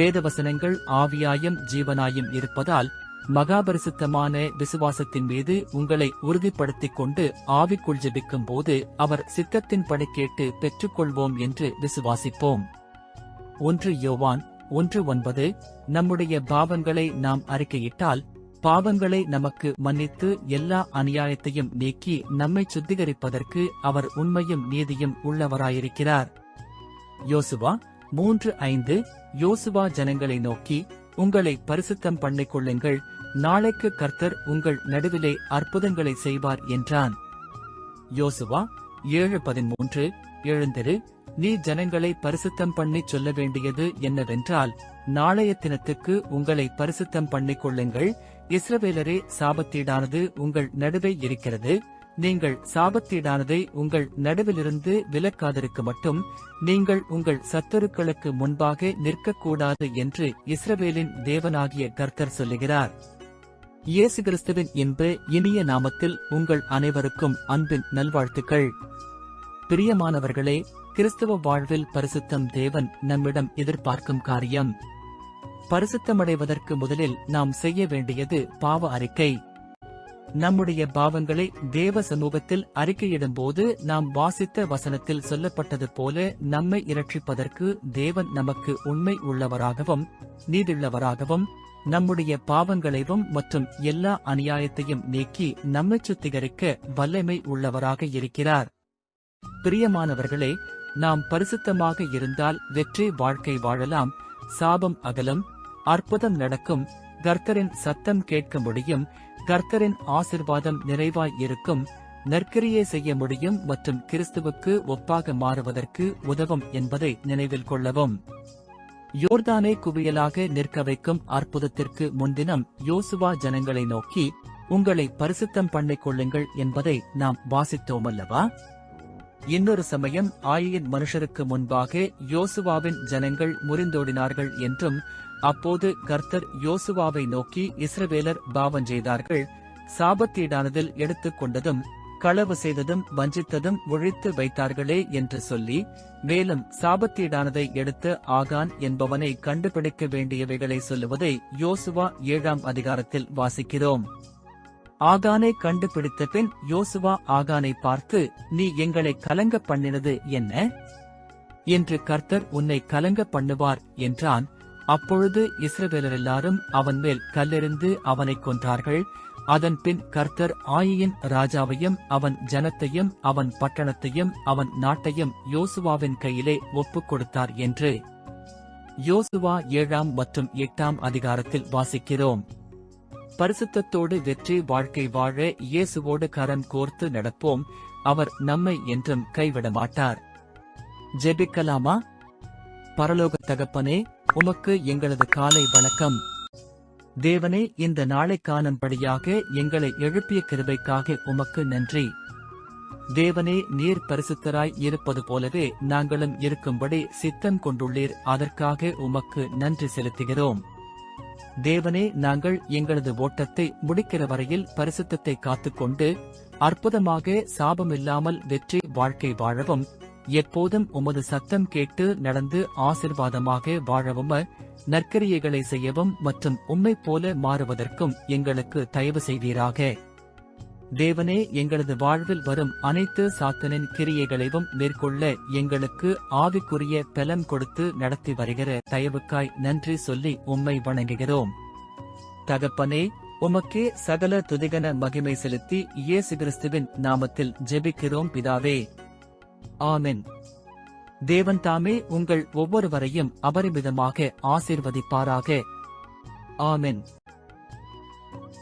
வேதவசனங்கள் ஆவியாயும் ஜீவனாயும் இருப்பதால் மகாபரிசுத்தமான விசுவாசத்தின் மீது உங்களை உறுதிப்படுத்திக் கொண்டு ஆவிக்குள் ஜெபிக்கும் போது அவர் சித்தத்தின்படி கேட்டு பெற்றுக்கொள்வோம் என்று விசுவாசிப்போம். 1 யோவான் 1:9 நம்முடைய பாவங்களை நாம் அறிக்கையிட்டால் பாவங்களை நமக்கு மன்னித்து எல்லா அநியாயத்தையும் நீக்கி நம்மை சுத்திகரிப்பதற்கு அவர் உண்மையும் நீதியும் உள்ளவராயிருக்கிறார். யோசுவா 3:5 யோசுவா ஜனங்களை நோக்கி, உங்களை பரிசுத்தம் பண்ணிக் கொள்ளுங்கள், நாளைக்கு கர்த்தர் உங்கள் நடுவிலே அற்புதங்களை செய்வார் என்றான். யோசுவா 7:13 எழுந்திரு, நீ ஜனங்களை பரிசுத்தம் பண்ணிச் சொல்ல வேண்டியது என்னவென்றால், நாளைய தினத்துக்கு உங்களை பரிசுத்தம் பண்ணிக் கொள்ளுங்கள், இஸ்ரவேலரே சாபத்தீடானது உங்கள் நடுவே இருக்கிறது, நீங்கள் சாபத்தீடானதை உங்கள் நடுவிலிருந்து விலக்காதிருக்க மட்டும் நீங்கள் உங்கள் சத்துருக்களுக்கு முன்பாக நிற்கக்கூடாது என்று இஸ்ரவேலின் தேவனாகிய கர்த்தர் சொல்லுகிறார். இயேசு கிறிஸ்துவின் இனிய நாமத்தில் உங்கள் அனைவருக்கும் அன்பின் நல்வாழ்த்துக்கள். பிரியமானவர்களே, கிறிஸ்தவ வாழ்வில் பரிசுத்தம் தேவன் நம்மிடம் எதிர்பார்க்கும் காரியம். பரிசுத்தமடைவதற்கு முதலில் நாம் செய்ய வேண்டியது பாவ அறிக்கை. நம்முடைய பாவங்களை தேவ சமூகத்தில் அறிக்கையிடும்போது நாம் வாசித்த வசனத்தில் சொல்லப்பட்டது போல நம்மை இரட்சிப்பதற்கு தேவன் நமக்கு உண்மை உள்ளவராகவும் நீதியுள்ளவராகவும் நம்முடைய பாவங்களையும் மற்றும் எல்லா அநியாயத்தையும் நீக்கி நம்மை சுத்திகரிக்க வல்லமை உள்ளவராக இருக்கிறார். பிரியமானவர்களே, நாம் பரிசுத்தமாக இருந்தால் வெற்றி வாழ்க்கை வாழலாம், சாபம் அகலும், அற்புதம் நடக்கும், கர்த்தரின் சத்தம் கேட்க முடியும், கர்த்தரின் ஆசிர்வாதம் நிறைவாய் இருக்கும், நற்கிரியை செய்ய முடியும் மற்றும் கிறிஸ்துவுக்கு ஒப்பாக மாறுவதற்கு உதவும் என்பதை நினைவில் கொள்ளவும். யோர்தானை குவியலாக நிற்க வைக்கும் அற்புதத்திற்கு முன்தினம் யோசுவா ஜனங்களை நோக்கி, உங்களை பரிசுத்தம் பண்ணிக் கொள்ளுங்கள் என்பதை நாம் வாசித்தோமல்லவா? இன்னொரு சமயம் ஆயின் மனுஷருக்கு முன்பாக யோசுவாவின் ஜனங்கள் முறிந்தோடினார்கள் என்றும், அப்போது கர்த்தர் யோசுவாவை நோக்கி, இஸ்ரவேலர் பாவம் செய்தார்கள், சாபத்தீடானதில் எடுத்துக் கொண்டதும் களவு செய்ததும் வஞ்சித்ததும் ஒழித்து வைத்தார்களே என்று சொல்லி, மேலும் சாபத்தீடானதை எடுத்து ஆகான் என்பவனை கண்டுபிடிக்க வேண்டியவைகளை சொல்லுவதை யோசுவா 7ஆம் அதிகாரத்தில் வாசிக்கிறோம். ஆகானை கண்டுபிடித்த பின் யோசுவா ஆகானை பார்த்து, நீ எங்களை கலங்க பண்ணினது என்ன? என்று கர்த்தர் உன்னை கலங்க பண்ணுவார் என்றான். அப்பொழுது இஸ்ரவேலரெல்லாரும் அவன் மேல் கல்லெறிந்து அவனை கொன்றார்கள். அதன் பின் கர்த்தர் ஆயின் ராஜாவையும் அவன் ஜனத்தையும் அவன் பட்டணத்தையும் அவன் நாட்டையும் யோசுவாவின் கையிலே ஒப்புக் கொடுத்தார் என்று யோசுவா 7ஆம் மற்றும் 8ஆம் அதிகாரத்தில் வாசிக்கிறோம். பரிசுத்தத்தோடு வெற்றி வாழ்க்கை வாழ இயேசுவோடு கரம் கோர்த்து நடப்போம். அவர் நம்மை என்றும் கைவிட மாட்டார். ஜெபிக்கலாமா? பரலோக தகப்பனே, உமக்கு எங்களது காலை வணக்கம். தேவனே, இந்த நாளை காணும்படியாக எங்களை எழுப்பிய கிருபைக்காக உமக்கு நன்றி. தேவனே, நீர் பரிசுத்தராய் இருப்பது போலவே நாங்களும் இருக்கும்படி சித்தம் கொண்டுள்ளீர். அதற்காக உமக்கு நன்றி செலுத்துகிறோம். தேவனே, நாங்கள் எங்களது ஓட்டத்தை முடிக்கிற வரையில் பரிசுத்தத்தை காத்துக்கொண்டு அற்புதமாக சாபமில்லாமல் வெற்றி வாழ்க்கை வாழவும், எப்போதும் உமது சத்தம் கேட்டு நடந்து ஆசிர்வாதமாக வாழவும், நற்கிரியைகளை செய்யவும் மற்றும் உம்மை போல மாறுவதற்கும் எங்களுக்கு தயவு செய்வீராக. தேவனே, எங்களது வாழ்வில் வரும் அனைத்து சாத்தனின் கிரியைகளையும் மேற்கொள்ள எங்களுக்கு ஆவிக்குரிய பலம் கொடுத்து நடத்தி வருகிற தயவுக்காய் நன்றி சொல்லி உம்மை வணங்குகிறோம். தகப்பனே, உமக்கே சகல துதிகன மகிமை செலுத்தி இயேசு கிறிஸ்துவின் நாமத்தில் ஜெபிக்கிறோம் பிதாவே. ஆமென். தேவன் தாமே உங்கள் ஒவ்வொருவரையும் அபரிமிதமாக ஆசீர்வதிப்பாராக. ஆமென்.